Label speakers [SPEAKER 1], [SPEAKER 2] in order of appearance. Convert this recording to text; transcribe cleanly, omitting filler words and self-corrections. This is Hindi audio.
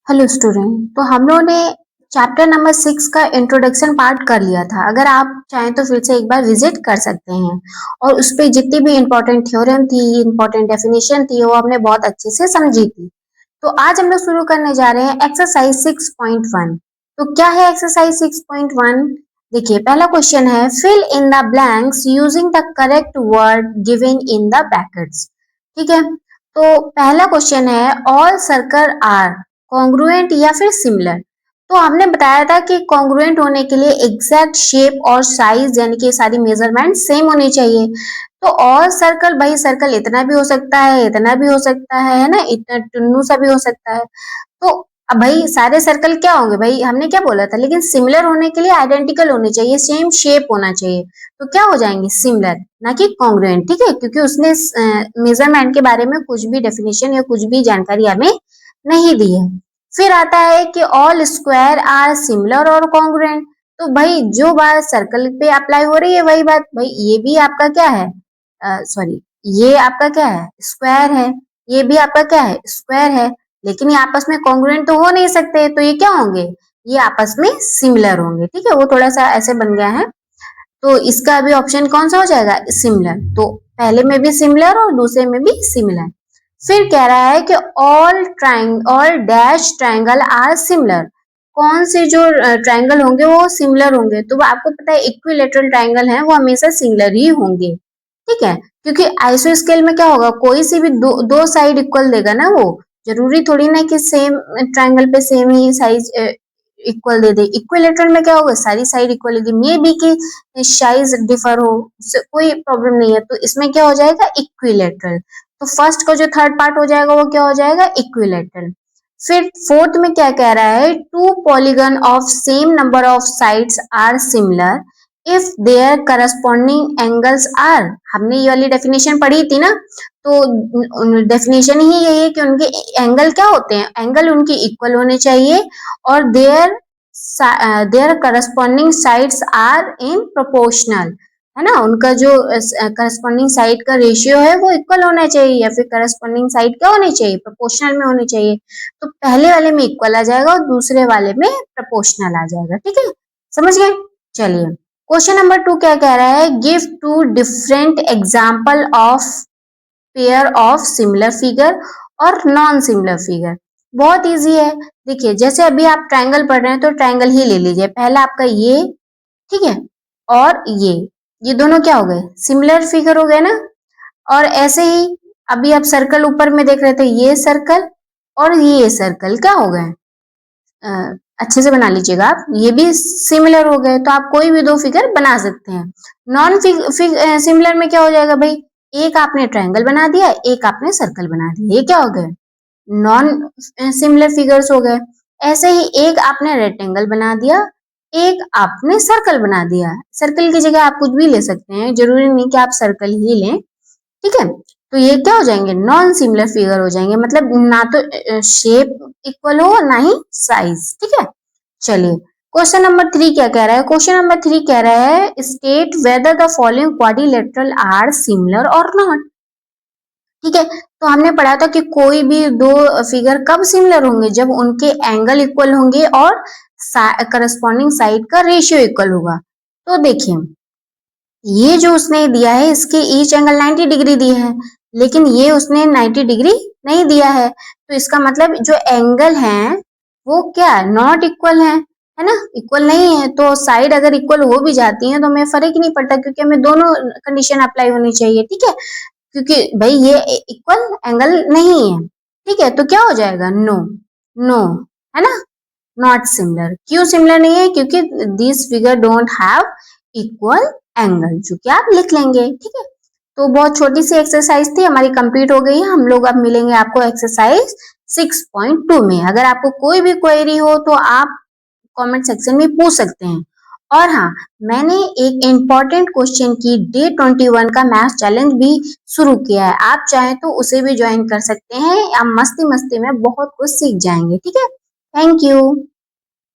[SPEAKER 1] Hello student. तो हम लोगों ने चैप्टर नंबर 6 का इंट्रोडक्शन पार्ट कर लिया था। अगर आप चाहें तो फिर से एक बार विजिट कर सकते हैं और उस पे जितनी भी इम्पोर्टेंट थ्योरम थी, इम्पोर्टेंट डेफिनेशन थी, वो हमने बहुत अच्छे से समझी थी। तो आज हम लोग शुरू करने जा रहे हैं एक्सरसाइज 6.1। तो क्या है एक्सरसाइज 6.1? देखिए, पहला क्वेश्चन है fill in the blanks using the correct word given in the brackets. ठीक है, तो पहला क्वेश्चन है ऑल सर्कल आर कॉन्ग्रुएंट या फिर सिमिलर। तो हमने बताया था कि कॉन्ग्रुएंट होने के लिए एग्जैक्ट शेप और साइज यानी कि सारी मेजरमेंट सेम होनी चाहिए। तो ऑल सर्कल, भाई सर्कल इतना भी हो सकता है, इतना भी हो सकता है ना, इतना टुन्नू सा भी हो सकता है। तो अब भाई सारे सर्कल क्या होंगे, भाई हमने क्या बोला था, लेकिन सिमिलर होने के लिए आइडेंटिकल होने चाहिए, सेम शेप होना चाहिए। तो क्या हो जाएंगे, सिमिलर, ना कि कॉन्ग्रुएंट। ठीक है, क्योंकि उसने मेजरमेंट के बारे में कुछ भी डेफिनेशन या कुछ भी जानकारी हमें नहीं दी है। फिर आता है कि ऑल स्क्वायर आर सिमिलर और कॉन्ग्रुएंट। तो भाई जो बात सर्कल पे अप्लाई हो रही है वही बात भाई ये भी आपका क्या है, सॉरी, ये आपका क्या है, स्क्वायर है। ये भी आपका क्या है, स्क्वायर है। लेकिन ये आपस में कॉन्ग्रुएंट तो हो नहीं सकते, तो ये क्या होंगे, ये आपस में सिमिलर होंगे। ठीक है, वो थोड़ा सा ऐसे बन गया है। तो इसका अभी ऑप्शन कौन सा हो जाएगा, सिमिलर। तो पहले में भी सिमिलर और दूसरे में भी सिमिलर। फिर कह रहा है कि all dash triangle are similar. कौन से जो ट्राइंगल होंगे वो सिमिलर होंगे, तो आपको पता है इक्विलेटरल ट्राइंगल है वो हमेशा सिमिलर ही होंगे। ठीक है, क्योंकि आइसो स्केल में क्या होगा, कोई सी भी दो साइड इक्वल देगा ना, वो जरूरी थोड़ी ना कि सेम ट्राइंगल पे सेम ही साइज इक्वल दे दे। इक्विलेटरल में क्या होगा, सारी साइड इक्वल होगी, मे बी कि साइज डिफर हो, कोई प्रॉब्लम नहीं है। तो इसमें क्या हो जाएगा, इक्विलेटरल। तो फर्स्ट का जो थर्ड पार्ट हो जाएगा वो क्या हो जाएगा, इक्विलेटरल। फिर फोर्थ में क्या कह रहा है, two polygon of same number of sides are similar if their corresponding angles are. हमने ये वाली डेफिनेशन पढ़ी थी ना, तो डेफिनेशन ही यही है कि उनके एंगल क्या होते हैं, एंगल उनकी इक्वल होने चाहिए और their corresponding sides are in proportional, है ना। उनका जो करस्पॉन्डिंग साइड का रेशियो है वो इक्वल होना चाहिए, या फिर करस्पॉन्डिंग साइड क्या होनी चाहिए, प्रोपोर्शनल में होनी चाहिए। तो पहले वाले में इक्वल आ जाएगा और दूसरे वाले में प्रोपोर्शनल आ जाएगा। ठीक है, समझ गए। चलिए, क्वेश्चन नंबर 2 क्या कह रहा है, give two different example of pair of similar figure और नॉन सिमिलर फिगर। बहुत इजी है। देखिए, जैसे अभी आप ट्राइंगल पढ़ रहे हैं तो ट्राइंगल ही ले लीजिए। पहला आपका ये, ठीक है, और ये दोनों क्या हो गए, सिमिलर फिगर हो गए ना। और ऐसे ही अभी आप सर्कल ऊपर में देख रहे थे, ये सर्कल और ये सर्कल क्या हो गए, अच्छे से बना लीजिएगा आप, ये भी सिमिलर हो गए। तो आप कोई भी दो फिगर बना सकते हैं। नॉन सिमिलर में क्या हो जाएगा भाई, एक आपने ट्रायंगल बना दिया, एक आपने सर्कल बना दिया, ये क्या हो गए, नॉन सिमिलर फिगर्स हो गए। ऐसे ही एक आपने रेक्टेंगल बना दिया, एक आपने सर्कल बना दिया। सर्कल की जगह आप कुछ भी ले सकते हैं, जरूरी नहीं कि आप सर्कल ही लें। ठीक है, तो ये क्या हो जाएंगे, नॉन सिमिलर फिगर हो जाएंगे, मतलब ना तो शेप इक्वल हो ना ही साइज। ठीक है, चलिए क्वेश्चन नंबर 3 क्या कह रहा है, क्वेश्चन नंबर 3 कह रहा है state whether the following quadrilateral are similar और नॉट। ठीक है, तो हमने पढ़ा था कि कोई भी दो फिगर कब सिमिलर होंगे, जब उनके एंगल इक्वल होंगे और करस्पॉन्डिंग साइड का रेशियो इक्वल होगा। तो देखिए, ये जो उसने दिया है इसके ईच एंगल 90 डिग्री दी है, लेकिन ये उसने 90 डिग्री नहीं दिया है। तो इसका मतलब जो एंगल है वो क्या है, नॉट इक्वल है ना, इक्वल नहीं है। तो साइड अगर इक्वल हो भी जाती है तो हमें फर्क ही नहीं पड़ता, क्योंकि हमें दोनों कंडीशन अप्लाई होनी चाहिए। ठीक है, क्योंकि भाई ये इक्वल एंगल नहीं है। ठीक है, तो क्या हो जाएगा, नो, नो, है ना, नॉट सिमिलर। क्यों सिमिलर नहीं है, क्योंकि this figure don't have equal angle, जो कि आप लिख लेंगे। ठीक है, तो बहुत छोटी सी एक्सरसाइज थी हमारी, कंप्लीट हो गई है। हम लोग अब मिलेंगे आपको एक्सरसाइज 6.2 में। अगर आपको कोई भी क्वेरी हो तो आप कमेंट सेक्शन में पूछ सकते हैं। और हाँ, मैंने एक इम्पॉर्टेंट क्वेश्चन की डे 21 का मैथ चैलेंज भी शुरू किया है, आप चाहें तो उसे भी ज्वाइन कर सकते हैं। आप मस्ती मस्ती में बहुत कुछ सीख जाएंगे। ठीक है, थैंक यू।